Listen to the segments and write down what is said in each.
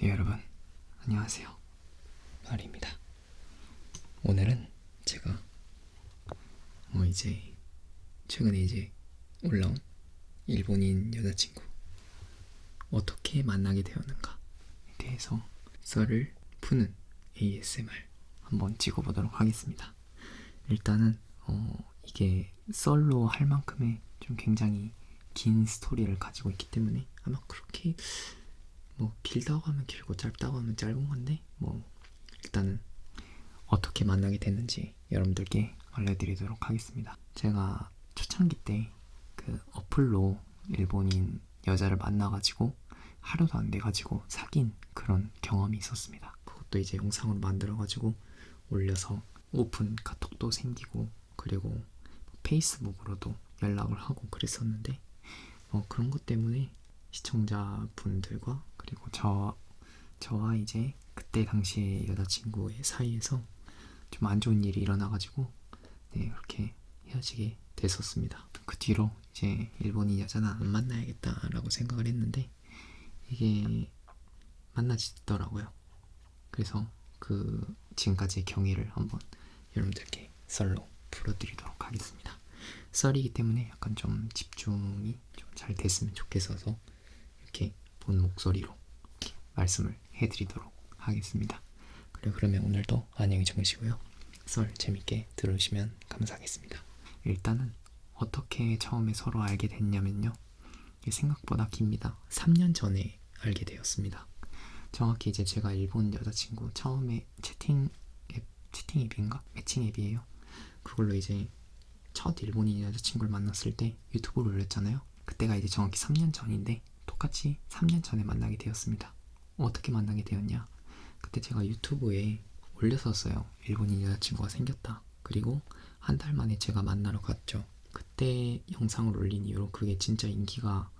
네, 여러분 안녕하세요. 마리입니다. 오늘은 제가 이제 최근에 올라온 일본인 여자친구 어떻게 만나게 되었는가에 대해서 썰을 푸는 ASMR 한번 찍어보도록 하겠습니다. 일단은 이게 썰로 할 만큼의 좀 굉장히 긴 스토리를 가지고 있기 때문에 아마 그렇게 길다고 하면 길고 짧다고 하면 짧은 건데 일단은 어떻게 만나게 됐는지 여러분들께 알려드리도록 하겠습니다. 제가 초창기 때 그 어플로 일본인 여자를 만나가지고 하루도 안 돼가지고 사귄 그런 경험이 있었습니다. 그것도 이제 영상으로 만들어가지고 올려서 오픈 카톡도 생기고 그리고 페이스북으로도 연락을 하고 그랬었는데 그런 것 때문에 시청자분들과 그리고 저와 이제 그때 당시에 여자친구의 사이에서 좀 안 좋은 일이 일어나가지고 그렇게 헤어지게 됐었습니다. 그 뒤로 이제 일본인 여자는 안 만나야겠다라고 생각을 했는데 이게 만나지더라고요. 그래서 그 지금까지의 경위를 한번 여러분들께 썰로 풀어드리도록 하겠습니다. 썰이기 때문에 약간 좀 집중이 좀 잘 됐으면 좋겠어서 이렇게 본 목소리로 이렇게 말씀을 해드리도록 하겠습니다. 그러면 오늘도 안녕히 주무시고요. 썰 재밌게 들으시면 감사하겠습니다. 일단은 어떻게 처음에 서로 알게 됐냐면요. 생각보다 깁니다. 3년 전에 알게 되었습니다. 정확히 이제 제가 일본 여자친구 처음에 채팅 앱인가? 매칭 앱이에요. 그걸로 이제 첫 일본인 여자친구를 만났을 때 유튜브를 올렸잖아요. 그때가 이제 정확히 3년 전인데 똑같이 3년 전에 만나게 되었습니다. 어떻게 만나게 되었냐? 그때 제가 유튜브에 올렸었어요. 일본인 여자친구가 생겼다. 그리고 한 달 만에 제가 만나러 갔죠. 그때 영상을 올린 이후로 그게 진짜 인기가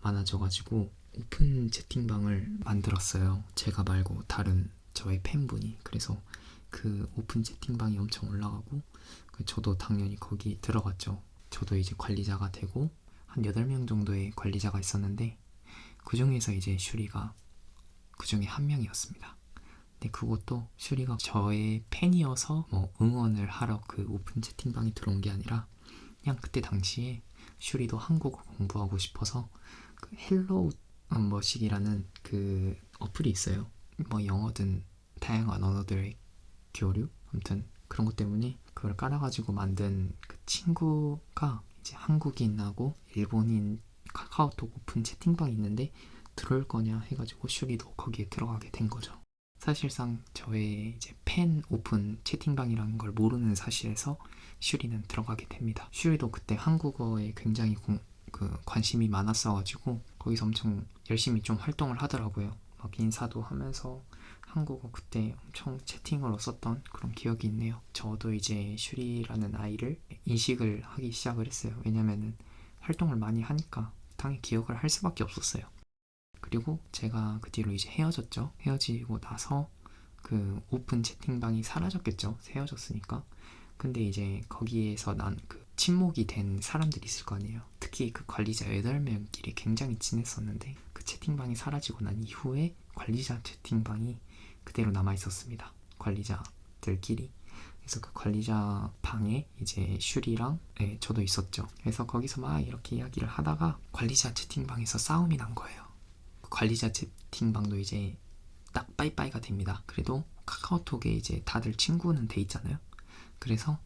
많아져가지고 오픈 채팅방을 만들었어요. 제가 말고 다른 저의 팬분이. 그래서 그 오픈 채팅방이 엄청 올라가고 저도 당연히 거기 들어갔죠. 저도 이제 관리자가 되고 한 8명 정도의 관리자가 있었는데 그 중에서 이제 슈리가 그 중에 한 명이었습니다. 근데 그것도 슈리가 저의 팬이어서 응원을 하러 그 오픈 채팅방에 들어온 게 아니라 그냥 그때 당시에 슈리도 한국어 공부하고 싶어서 그 헬로우 머식이라는 그 어플이 있어요. 영어든 다양한 언어들의 교류? 아무튼 그런 것 때문에 그걸 깔아가지고 만든 그 친구가 이제 한국인하고 일본인 카카오톡 오픈 채팅방이 있는데 들어올 거냐 해가지고 슈리도 거기에 들어가게 된 거죠. 사실상 저의 이제 팬 오픈 채팅방이라는 걸 모르는 사실에서 슈리는 들어가게 됩니다. 슈리도 그때 한국어에 굉장히 관심이 많았어가지고 거기서 엄청 열심히 좀 활동을 하더라고요. 막 인사도 하면서 한국어 그때 엄청 채팅으로 썼던 그런 기억이 있네요. 저도 이제 슈리라는 아이를 인식을 하기 시작을 했어요. 왜냐면은 활동을 많이 하니까 당연히 기억을 할 수밖에 없었어요. 그리고 제가 그 뒤로 이제 헤어졌죠. 헤어지고 나서 그 오픈 채팅방이 사라졌겠죠. 헤어졌으니까. 근데 이제 거기에서 난 그 친목이 된 사람들이 있을 거 아니에요. 특히 그 관리자 8명끼리 굉장히 친했었는데 그 채팅방이 사라지고 난 이후에 관리자 채팅방이 그대로 남아 있었습니다. 관리자들끼리. 그래서 그 관리자 방에 이제 슈리랑 저도 있었죠. 그래서 거기서 막 이렇게 이야기를 하다가 관리자 채팅방에서 싸움이 난 거예요. 관리자 채팅방도 이제 딱 빠이빠이가 됩니다. 그래도 카카오톡에 이제 다들 친구는 돼 있잖아요. 그래서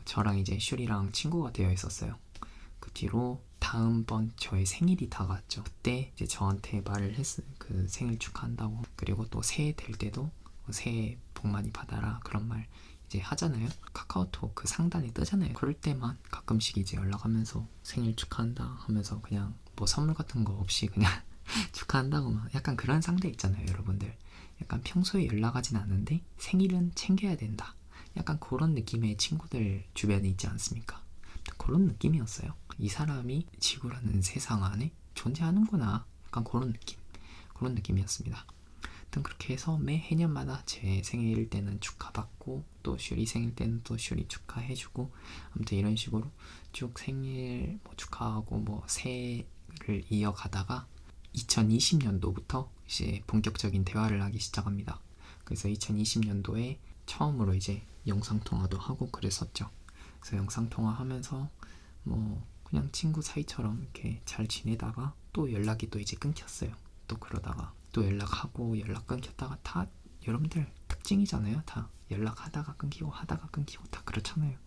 저랑 이제 슈리랑 친구가 되어 있었어요. 그 뒤로 다음번 저의 생일이 다가왔죠. 그때 이제 저한테 말을 했어요. 그 생일 축하한다고. 그리고 또 새해 될 때도 새해 복 많이 받아라 그런 말 이제 하잖아요. 카카오톡 그 상단에 뜨잖아요. 그럴 때만 가끔씩 이제 연락하면서 생일 축하한다 하면서 그냥 선물 같은 거 없이 그냥 축하한다고 막 약간 그런 상대 있잖아요, 여러분들. 약간 평소에 연락하진 않는데 생일은 챙겨야 된다. 약간 그런 느낌의 친구들 주변에 있지 않습니까? 그런 느낌이었어요. 이 사람이 지구라는 세상 안에 존재하는구나. 약간 그런 느낌이었습니다. 아무튼 그렇게 해서 매 해년마다 제 생일 때는 축하받고 또 슈리 생일 때는 또 슈리 축하해주고 아무튼 이런 식으로 쭉 생일 축하하고 새해를 이어가다가 2020년도부터 이제 본격적인 대화를 하기 시작합니다. 그래서 2020년도에 처음으로 이제 영상통화도 하고 그랬었죠. 그래서 영상통화하면서 뭐 그냥 친구 사이처럼 이렇게 잘 지내다가 또 연락이 또 이제 끊겼어요. 또 그러다가 또 연락하고 연락 끊겼다가 다 여러분들 특징이잖아요. 다 연락하다가 끊기고 하다가 끊기고 다 그렇잖아요.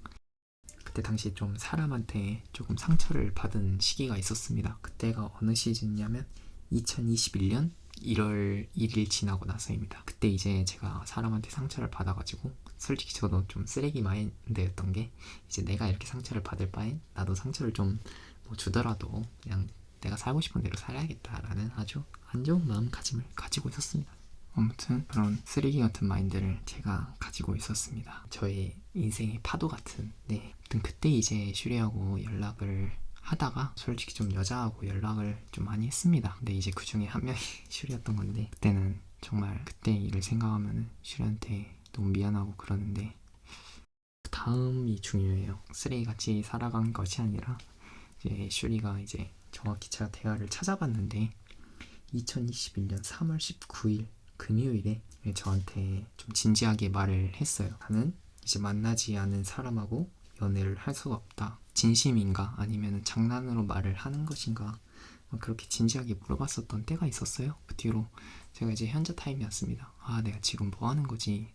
그때 당시 좀 사람한테 조금 상처를 받은 시기가 있었습니다. 그때가 어느 시즌이냐면 2021년 1월 1일 지나고 나서입니다. 그때 이제 제가 사람한테 상처를 받아가지고 솔직히 저도 좀 쓰레기 마인드였던 게 이제 내가 이렇게 상처를 받을 바엔 나도 상처를 좀 뭐 주더라도 그냥 내가 살고 싶은 대로 살아야겠다라는 아주 안 좋은 마음가짐을 가지고 있었습니다. 아무튼 그런 쓰레기 같은 마인드를 제가 가지고 있었습니다. 저의 인생의 파도 같은. 네. 아무튼 그때 이제 슈리하고 연락을 하다가 솔직히 좀 여자하고 연락을 좀 많이 했습니다. 근데 이제 그 중에 한 명이 슈리였던 건데 그때는 정말 그때 일을 생각하면 슈리한테 너무 미안하고 그러는데 다음이 중요해요. 쓰레기같이 살아간 것이 아니라 이제 슈리가 이제 정확히 제가 대화를 찾아봤는데 2021년 3월 19일 금요일에 저한테 좀 진지하게 말을 했어요. 나는 이제 만나지 않은 사람하고 연애를 할 수가 없다. 진심인가? 아니면 장난으로 말을 하는 것인가? 그렇게 진지하게 물어봤었던 때가 있었어요. 그 뒤로 제가 이제 현자 타임이었습니다. 아, 내가 지금 뭐 하는 거지?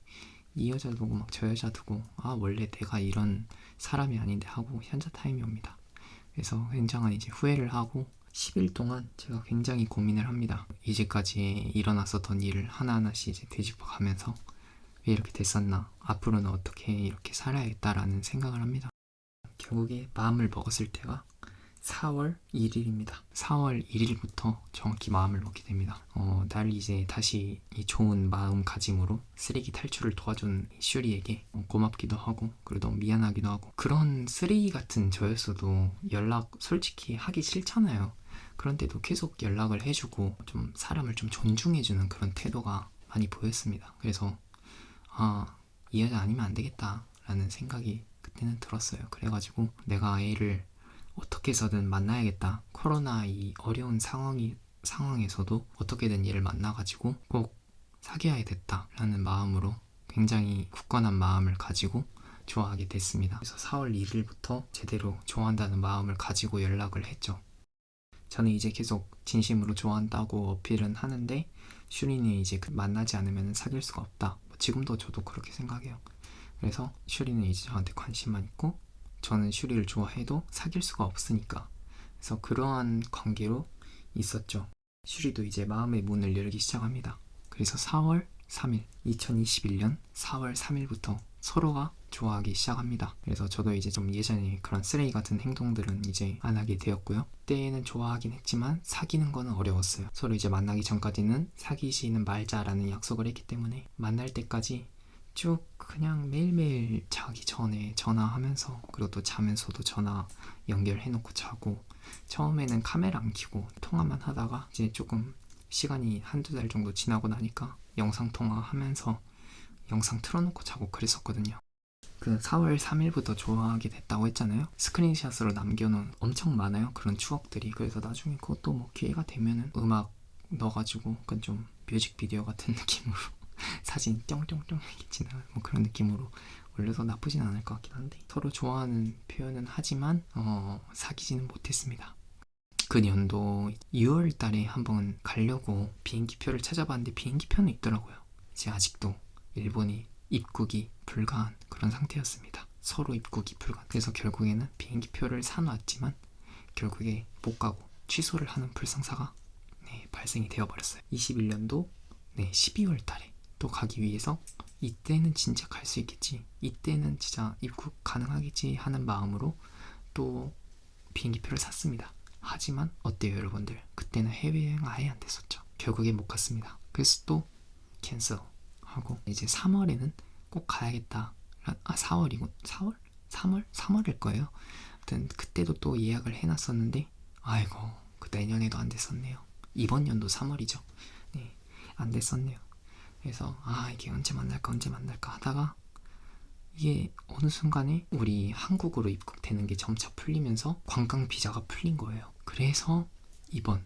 이 여자 두고 막 저 여자 두고 아, 원래 내가 이런 사람이 아닌데 하고 현자 타임이 옵니다. 그래서 굉장한 이제 후회를 하고 10일 동안 제가 굉장히 고민을 합니다. 이제까지 일어났었던 일을 하나하나씩 이제 되짚어 가면서 왜 이렇게 됐었나, 앞으로는 어떻게 이렇게 살아야겠다라는 생각을 합니다. 결국에 마음을 먹었을 때가 4월 1일입니다. 4월 1일부터 정확히 마음을 먹게 됩니다. 날 이제 다시 이 좋은 마음가짐으로 쓰레기 탈출을 도와준 슈리에게 고맙기도 하고 그리고 너무 미안하기도 하고, 그런 쓰레기 같은 저였어도 연락 솔직히 하기 싫잖아요. 그런데도 계속 연락을 해주고 좀 사람을 좀 존중해주는 그런 태도가 많이 보였습니다. 그래서 이 여자 아니면 안 되겠다 라는 생각이 그때는 들었어요. 그래가지고 내가 애를 어떻게 해서든 만나야겠다. 코로나 이 어려운 상황에서도 어떻게든 얘를 만나가지고 꼭 사귀어야겠다 라는 마음으로 굉장히 굳건한 마음을 가지고 좋아하게 됐습니다. 그래서 4월 1일부터 제대로 좋아한다는 마음을 가지고 연락을 했죠. 저는 이제 계속 진심으로 좋아한다고 어필은 하는데 슈리는 이제 만나지 않으면 사귈 수가 없다. 지금도 저도 그렇게 생각해요. 그래서 슈리는 이제 저한테 관심만 있고 저는 슈리를 좋아해도 사귈 수가 없으니까. 그래서 그러한 관계로 있었죠. 슈리도 이제 마음의 문을 열기 시작합니다. 그래서 4월 3일, 2021년 4월 3일부터 서로가 좋아하기 시작합니다. 그래서 저도 이제 좀 예전에 그런 쓰레기 같은 행동들은 이제 안 하게 되었고요. 그때는 좋아하긴 했지만 사귀는 거는 어려웠어요. 서로 이제 만나기 전까지는 사귀지는 말자라는 약속을 했기 때문에 만날 때까지 쭉 그냥 매일매일 자기 전에 전화하면서, 그리고 또 자면서도 전화 연결해놓고 자고, 처음에는 카메라 안 켜고 통화만 하다가 이제 조금 시간이 한두 달 정도 지나고 나니까 영상통화 하면서 영상 틀어놓고 자고 그랬었거든요. 그 4월 3일부터 좋아하게 됐다고 했잖아요. 스크린샷으로 남겨놓은 엄청 많아요, 그런 추억들이. 그래서 나중에 그것도 뭐 기회가 되면은 음악 넣어가지고 약간 좀 뮤직비디오 같은 느낌으로 사진 뿅뿅뿅 지나가는 뭐 그런 느낌으로 올려도 나쁘진 않을 것 같긴 한데, 서로 좋아하는 표현은 하지만 사귀지는 못했습니다. 그 연도 6월 달에 한번 가려고 비행기표를 찾아봤는데 비행기표는 있더라고요. 이제 아직도 일본이 입국이 불가한 그런 상태였습니다. 서로 입국이 불가한. 그래서 결국에는 비행기표를 사놨지만 결국에 못 가고 취소를 하는 불상사가 발생이 되어버렸어요. 21년도 12월 달에 또 가기 위해서 이때는 진짜 갈 수 있겠지, 이때는 진짜 입국 가능하겠지 하는 마음으로 또 비행기표를 샀습니다. 하지만 어때요 여러분들, 그때는 해외여행 아예 안 됐었죠. 결국에 못 갔습니다. 그래서 또 캔슬하고 이제 3월에는 꼭 가야겠다. 4월이고 4월? 3월일 거예요. 아무튼 그때도 또 예약을 해놨었는데 아이고 그 내년에도 안 됐었네요. 이번 연도 3월이죠. 네, 안 됐었네요. 그래서 이게 언제 만날까 하다가 이게 어느 순간에 우리 한국으로 입국되는 게 점차 풀리면서 관광 비자가 풀린 거예요. 그래서 이번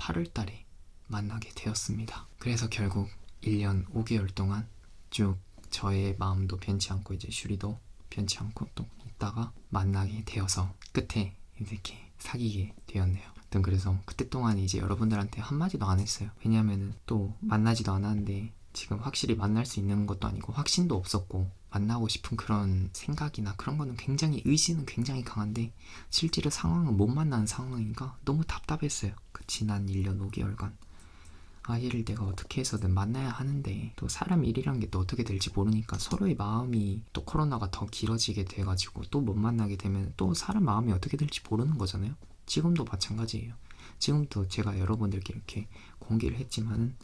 8월 달에 만나게 되었습니다. 그래서 결국 1년 5개월 동안 쭉 저의 마음도 변치 않고 이제 슈리도 변치 않고 또 있다가 만나게 되어서 끝에 이렇게 사귀게 되었네요. 아무튼 그래서 그때 동안 이제 여러분들한테 한마디도 안 했어요. 왜냐면은 또 만나지도 않았는데 지금 확실히 만날 수 있는 것도 아니고 확신도 없었고 만나고 싶은 그런 생각이나 그런 거는 굉장히 의지는 굉장히 강한데 실제로 상황은 못 만나는 상황이니까 너무 답답했어요. 그 지난 1년 5개월간 얘를 내가 어떻게 해서든 만나야 하는데 또 사람 일이란 게 또 어떻게 될지 모르니까 서로의 마음이 또 코로나가 더 길어지게 돼가지고 또 못 만나게 되면 또 사람 마음이 어떻게 될지 모르는 거잖아요. 지금도 마찬가지예요. 지금도 제가 여러분들께 이렇게 공개를 했지만은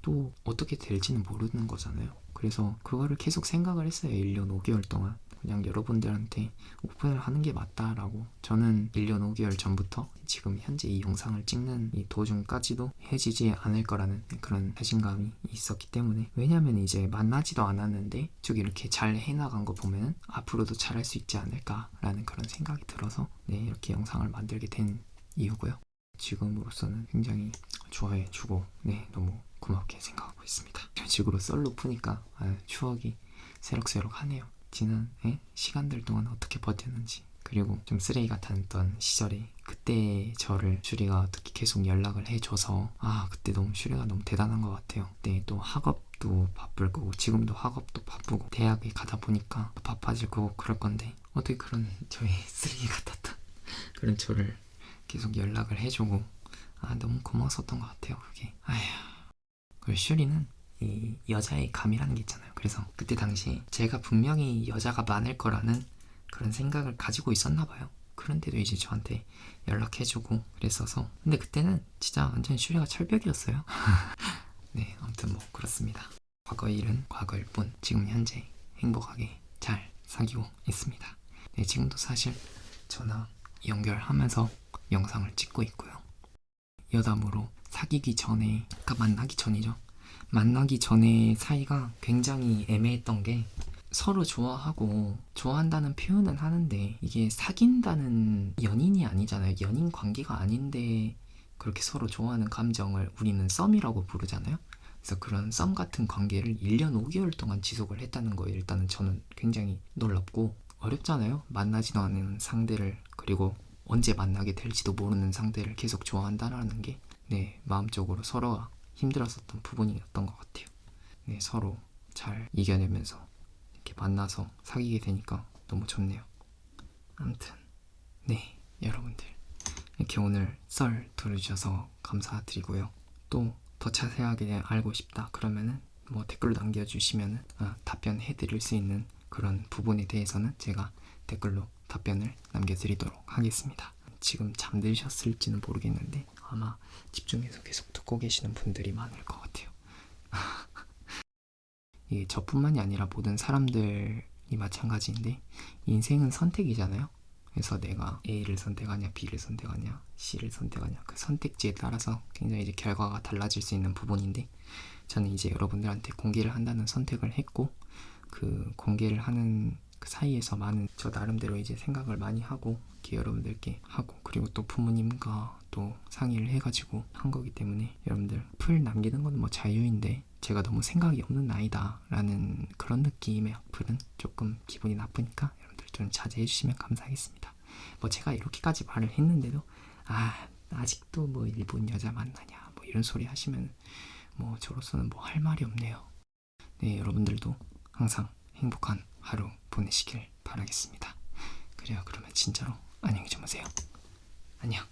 또 어떻게 될지는 모르는 거잖아요. 그래서 그거를 계속 생각을 했어요. 1년 5개월 동안 그냥 여러분들한테 오픈을 하는 게 맞다라고. 저는 1년 5개월 전부터 지금 현재 이 영상을 찍는 이 도중까지도 헤어지지 않을 거라는 그런 자신감이 있었기 때문에, 왜냐면 이제 만나지도 않았는데 쭉 이렇게 잘 해나간 거 보면 앞으로도 잘할 수 있지 않을까라는 그런 생각이 들어서 이렇게 영상을 만들게 된 이유고요. 지금으로서는 굉장히 좋아해주고 너무 고맙게 생각하고 있습니다. 이런 식으로 썰로 푸니까 추억이 새록새록하네요. 지난 시간들 동안 어떻게 버텼는지, 그리고 좀 쓰레기 같았던 시절에 그때 저를 슈리가 어떻게 계속 연락을 해줘서 그때 너무 슈리가 너무 대단한 것 같아요. 그때 또 학업도 바쁠 거고 지금도 학업도 바쁘고 대학에 가다 보니까 바빠질 거고 그럴 건데 어떻게 그런 저의 쓰레기 같았던 그런 저를 계속 연락을 해주고 너무 고마웠었던 것 같아요. 그게 그리고 슈리는 이 여자의 감이라는 게 있잖아요. 그래서 그때 당시에 제가 분명히 여자가 많을 거라는 그런 생각을 가지고 있었나 봐요. 그런데도 이제 저한테 연락해주고 그랬어서, 근데 그때는 진짜 완전 슈리가 철벽이었어요. 아무튼 뭐 그렇습니다. 과거의 일은 과거일 뿐 지금 현재 행복하게 잘 사귀고 있습니다. 지금도 사실 전화 연결하면서 영상을 찍고 있고요. 여담으로 사귀기 전에, 그러니까 만나기 전이죠. 만나기 전에 사이가 굉장히 애매했던 게, 서로 좋아하고 좋아한다는 표현은 하는데 이게 사귄다는 연인이 아니잖아요. 연인 관계가 아닌데 그렇게 서로 좋아하는 감정을 우리는 썸이라고 부르잖아요. 그래서 그런 썸 같은 관계를 1년 5개월 동안 지속을 했다는 거예요. 일단은 저는 굉장히 놀랍고 어렵잖아요. 만나지도 않은 상대를, 그리고 언제 만나게 될지도 모르는 상대를 계속 좋아한다는 게 마음적으로 서로가 힘들었었던 부분이었던 것 같아요. 서로 잘 이겨내면서 이렇게 만나서 사귀게 되니까 너무 좋네요. 아무튼 여러분들 이렇게 오늘 썰 들어주셔서 감사드리고요. 또 더 자세하게 알고 싶다 그러면은 뭐 댓글로 남겨주시면은 답변해 드릴 수 있는 그런 부분에 대해서는 제가 댓글로 답변을 남겨드리도록 하겠습니다. 지금 잠드셨을지는 모르겠는데 아마 집중해서 계속 듣고 계시는 분들이 많을 것 같아요. 이게 저뿐만이 아니라 모든 사람들이 마찬가지인데 인생은 선택이잖아요. 그래서 내가 A를 선택하냐 B를 선택하냐 C를 선택하냐 그 선택지에 따라서 굉장히 이제 결과가 달라질 수 있는 부분인데, 저는 이제 여러분들한테 공개를 한다는 선택을 했고 그 공개를 하는 그 사이에서 많은 저 나름대로 이제 생각을 많이 하고 이렇게 여러분들께 하고, 그리고 또 부모님과 또 상의를 해가지고 한 거기 때문에 여러분들 풀 남기는 건 뭐 자유인데 제가 너무 생각이 없는 나이다 라는 그런 느낌의 악플은 조금 기분이 나쁘니까 여러분들 좀 자제해 주시면 감사하겠습니다. 뭐 제가 이렇게까지 말을 했는데도 아직도 뭐 일본 여자 만나냐 뭐 이런 소리 하시면 뭐 저로서는 뭐 할 말이 없네요. 여러분들도 항상 행복한 하루 보내시길 바라겠습니다. 그래요. 그러면 진짜로 안녕히 주무세요. 안녕.